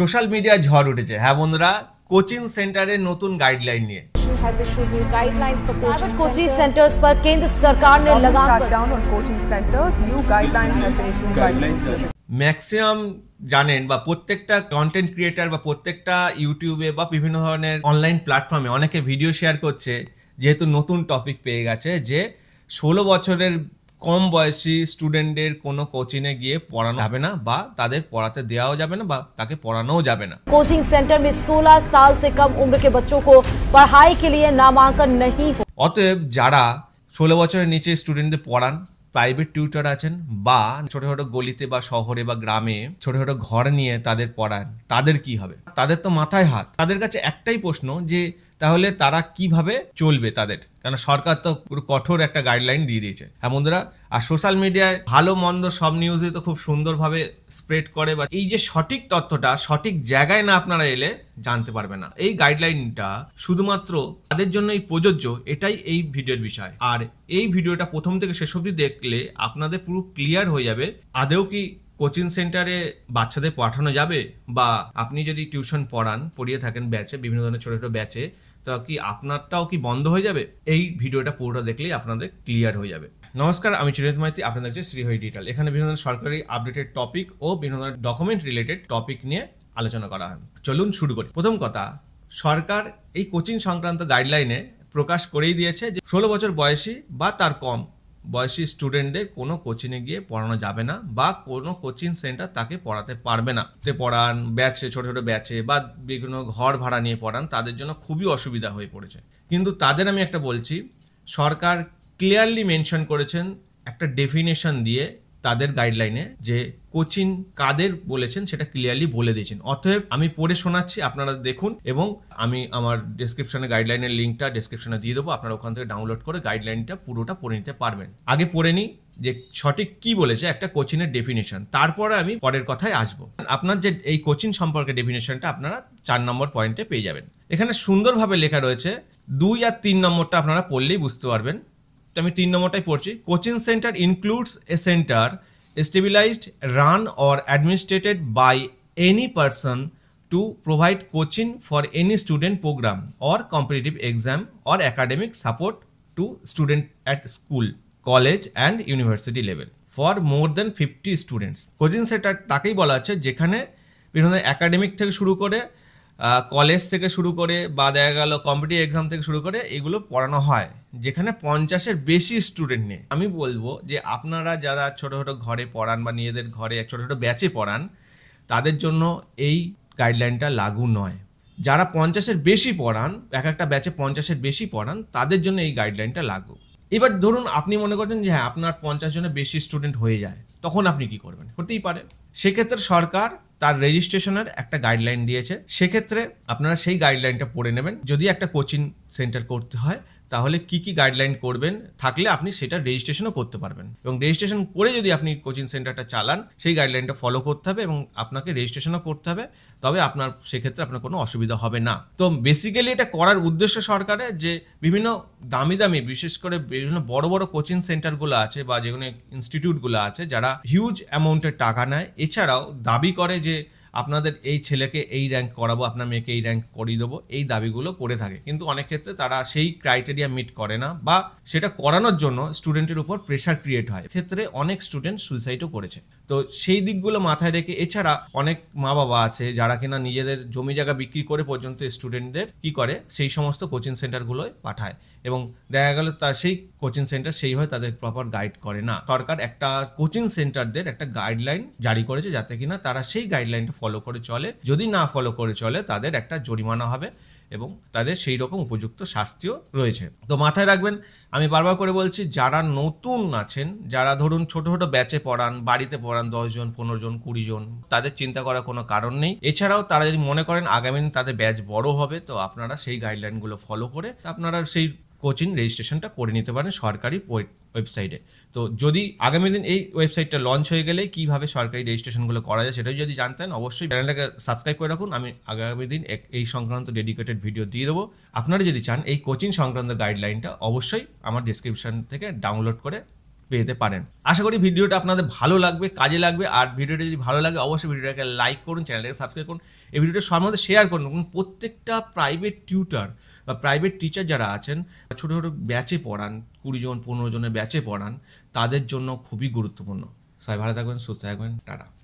Social মিডিয়ায় ঝড় উঠেছে। হ্যাঁ বন্ধুরা, কোচিং সেন্টারের নতুন গাইডলাইন নিয়ে। has issued new guidelines for coaching centres पर केंद्र सरकार ने लगाम down on coaching centers. New guidelines have been issued by maximum জানেন বা প্রত্যেকটা কন্টেন্ট ক্রিয়েটার বা প্রত্যেকটা ইউটিউবে বা বিভিন্ন ধরনের অনলাইন প্ল্যাটফর্মে অনেকে ভিডিও শেয়ার করছে, যেহেতু নতুন টপিক পেয়ে গেছে যে 16 বছরের কম বয়সী স্টুডেন্টদের কোনো কোচিংয়ে গিয়ে পড়ানো যাবে না বা তাদের পড়াতে দেওয়াও যাবে না বা তাকে পড়ানোও যাবে না। कोचिंग सेंटर में 16 साल से कम उम्र के बच्चों को पढ़ाई के लिए नामांकन नहीं हो। অতএব যারা 16 বছরের নিচে স্টুডেন্টদের পড়ান, প্রাইভেট টিউটর আছেন বা ছোট ছোট গলিতে বা শহরে বা গ্রামে ছোট ছোট ঘর নিয়ে তাদের পড়ান, তাদের কি হবে? তাদের তো মাথায় হাত। তাদের কাছে একটাই প্রশ্ন যে তাহলে তারা কিভাবে চলবে তাদের, কারণ সরকার তো পুরো কঠোর একটা গাইডলাইন দিয়ে দিয়েছে। হ্যাঁ বন্ধুরা, আর সোশ্যাল মিডিয়ায় ভালো মন্দ সব নিউজে তো খুব সুন্দরভাবে স্প্রেড করে, বা এই যে সঠিক তথ্যটা সঠিক জায়গায় না আপনারা এলে জানতে পারবে না। এই গাইডলাইনটা শুধুমাত্র তাদের জন্যই প্রযোজ্য, এটাই এই ভিডিওর বিষয়। আর এই ভিডিওটা প্রথম থেকে শেষ অবধি দেখলে আপনাদের পুরো ক্লিয়ার হয়ে যাবে আদেও কি কোচিং সেন্টারে বাচ্চাদের পাঠানো যাবে, বা আপনি যদি টিউশন পড়িয়ে থাকেন ব্যাচে, বিভিন্ন ধরনের ছোট ছোট ব্যাচে, তো কি আপনারটাও কি বন্ধ হয়ে যাবে? এই ভিডিওটা পুরোটা দেখলেই আপনাদের ক্লিয়ার হয়ে যাবে। নমস্কার, আমি চিরঞ্জিত মাইতি, আপনাদের হচ্ছে শ্রীহরি ডিজিটাল। এখানে বিভিন্ন ধরনের সরকারি আপডেটেড টপিক ও বিভিন্ন ধরনের ডকুমেন্ট রিলেটেড টপিক নিয়ে আলোচনা করা হয়। চলুন শুরু করি। প্রথম কথা, সরকার এই কোচিং সংক্রান্ত গাইডলাইনে প্রকাশ করেই দিয়েছে যে 16 বছর বয়সী বা তার কম বয়সী স্টুডেন্টদের কোনো কোচিংয়ে গিয়ে পড়ানো যাবে না বা কোনো কোচিং সেন্টার তাকে পড়াতে পারবে না। পড়ান ব্যাচে, ছোট ছোট ব্যাচে বা বিভিন্ন ঘর ভাড়া নিয়ে পড়ান, তাদের জন্য খুবই অসুবিধা হয়ে পড়েছে। কিন্তু তাদের আমি একটা বলছি, সরকার ক্লিয়ারলি মেনশন করেছেন একটা ডেফিনেশন দিয়ে তাদের গাইডলাইনে, যে কোচিং কাদের বলেছেন সেটা ক্লিয়ারলি বলে দিয়েছেন। অতএব আমি পড়ে শোনাচ্ছি, আপনারা দেখুন, এবং আমি আমার ডেসক্রিপশনে গাইডলাইনের লিঙ্কটা ডেসক্রিপশনে দিয়ে দেবো, আপনারা ওখান থেকে ডাউনলোড করে গাইডলাইনটা পুরোটা পড়ে নিতে পারবেন। আগে পড়ে নিই যে সঠিক কি বলেছে একটা কোচিংয়ের ডেফিনেশন, তারপরে আমি পরের কথায় আসবো। আপনার যে এই কোচিং সম্পর্কে ডেফিনেশনটা আপনারা 4 নম্বর পয়েন্টে পেয়ে যাবেন। এখানে সুন্দরভাবে লেখা রয়েছে, 2 আর 3 নম্বরটা আপনারা পড়লেই বুঝতে পারবেন। তো আমি 3 নম্বরটাই পড়ছি। Coaching centre includes a centre established, run or administered by any person to provide coaching for any student program or competitive exam or academic support to student at school, college and university level for more than 50 students. Coaching centre তাকেই বলা হচ্ছে যেখানে বিভিন্ন academic থেকে শুরু করে college থেকে শুরু করে বা দেখা গেল কম্পিটিটিভ এক্সাম থেকে শুরু করে এগুলো পড়ানো হয়, যেখানে 50-এর বেশি স্টুডেন্ট নেই। আমি বলবো যে আপনারা যারা ছোট ছোট ঘরে পড়ান বা নিজেদের ঘরে ছোট ছোট ব্যাচে পড়ান, তাদের জন্য এই গাইডলাইনটা লাগু নয়। যারা 50-এর বেশি পড়ান, এক একটা ব্যাচে 50-এর বেশি পড়ান, তাদের জন্য এই গাইডলাইনটা লাগু। এবার ধরুন আপনি মনে করছেন যে হ্যাঁ আপনার 50 জনের বেশি স্টুডেন্ট হয়ে যায়, তখন আপনি কি করবেন? হতেই পারে। সেক্ষেত্রে সরকার তার রেজিস্ট্রেশনের একটা গাইডলাইন দিয়েছে, সেক্ষেত্রে আপনারা সেই গাইডলাইনটা পড়ে নেবেন। যদি একটা কোচিং সেন্টার করতে হয় তাহলে কি কি গাইডলাইন করবেন, থাকলে আপনি সেটা রেজিস্ট্রেশনও করতে পারবেন, এবং রেজিস্ট্রেশন করে যদি আপনি কোচিং সেন্টারটা চালান সেই গাইডলাইনটা ফলো করতে হবে এবং আপনাকে রেজিস্ট্রেশনও করতে হবে, তবে আপনার সেক্ষেত্রে আপনার কোনো অসুবিধা হবে না। তো বেসিক্যালি এটা করার উদ্দেশ্য সরকারের, যে বিভিন্ন দামি দামি বিশেষ করে বিভিন্ন বড় বড় কোচিং সেন্টারগুলো আছে বা যেগুলো ইনস্টিটিউটগুলো আছে যারা হিউজ অ্যামাউন্টের টাকা নেয়, এছাড়াও দাবি করে যে আপনাদের এই ছেলেকে এই র্যাঙ্ক করাবো, আপনার মেয়েকে এই র্যাঙ্ক করিয়ে দেবো, এই দাবিগুলো করে থাকে। কিন্তু অনেক ক্ষেত্রে তারা সেই ক্রাইটেরিয়া মিট করে না, বা সেটা করানোর জন্য স্টুডেন্টের উপর প্রেশার ক্রিয়েট হয়। ক্ষেত্রে অনেক স্টুডেন্ট সুইসাইডও করেছে। তো সেই দিকগুলো মাথায় রেখে, এছাড়া অনেক মা বাবা আছে যারা কিনা নিজেদের জমি জায়গা বিক্রি করে পর্যন্ত স্টুডেন্টদের কি করে, সেই সমস্ত কোচিং সেন্টারগুলোয় পাঠায়, এবং দেখা গেল তার সেই কোচিং সেন্টার সেইভাবে তাদের প্রপার গাইড করে না। সরকার একটা কোচিং সেন্টারদের একটা গাইডলাইন জারি করেছে, যাতে কিনা তারা সেই গাইডলাইনটা ফলো করে চলে। যদি না ফলো করে চলে তাদের একটা জরিমানা হবে এবং তাদের সেই রকম উপযুক্ত শাস্তিও রয়েছে। তো মাথায় রাখবেন, আমি বারবার করে বলছি, যারা নতুন আছেন, যারা ধরুন ছোট ছোট ব্যাচে পড়ান, বাড়িতে পড়ান 10 জন 15 জন 20 জন, তাদের চিন্তা করার কোনো কারণ নেই। এছাড়াও তারা যদি মনে করেন আগামী দিন তাদের ব্যাচ বড় হবে, তো আপনারা সেই গাইডলাইনগুলো ফলো করে আপনারা সেই কোচিং রেজিস্ট্রেশনটা করে নিতে পারেন সরকারি ওয়েবসাইটে। তো যদি আগামী দিন এই ওয়েবসাইটটা লঞ্চ হয়ে গেলে কিভাবে সরকারি রেজিস্ট্রেশনগুলো করা যায় সেটাই যদি জানতেন, অবশ্যই চ্যানেলটাকে সাবস্ক্রাইব করে রাখুন। আমি আগামী দিন এই সংক্রান্ত ডেডিকেটেড ভিডিও দিয়ে দেবো। আপনারা যদি চান এই কোচিং সংক্রান্ত গাইডলাইনটা, অবশ্যই আমার ডেসক্রিপশন থেকে ডাউনলোড করে পেতে পারেন। আশা করি ভিডিওটা আপনাদের ভালো লাগবে, কাজে লাগবে। আর ভিডিওটা যদি ভালো লাগে অবশ্যই ভিডিওটাকে লাইক করুন, চ্যানেলটাকে সাবস্ক্রাইব করুন, এই ভিডিওটা সবার মধ্যে শেয়ার করুন। এবং প্রত্যেকটা প্রাইভেট টিউটার বা প্রাইভেট টিচার যারা আছেন, ছোটো ছোটো ব্যাচে পড়ান, 20 জন 15 জনের ব্যাচে পড়ান, তাদের জন্য খুবই গুরুত্বপূর্ণ। সবাই ভালো থাকবেন, সুস্থ থাকবেন, টাটা।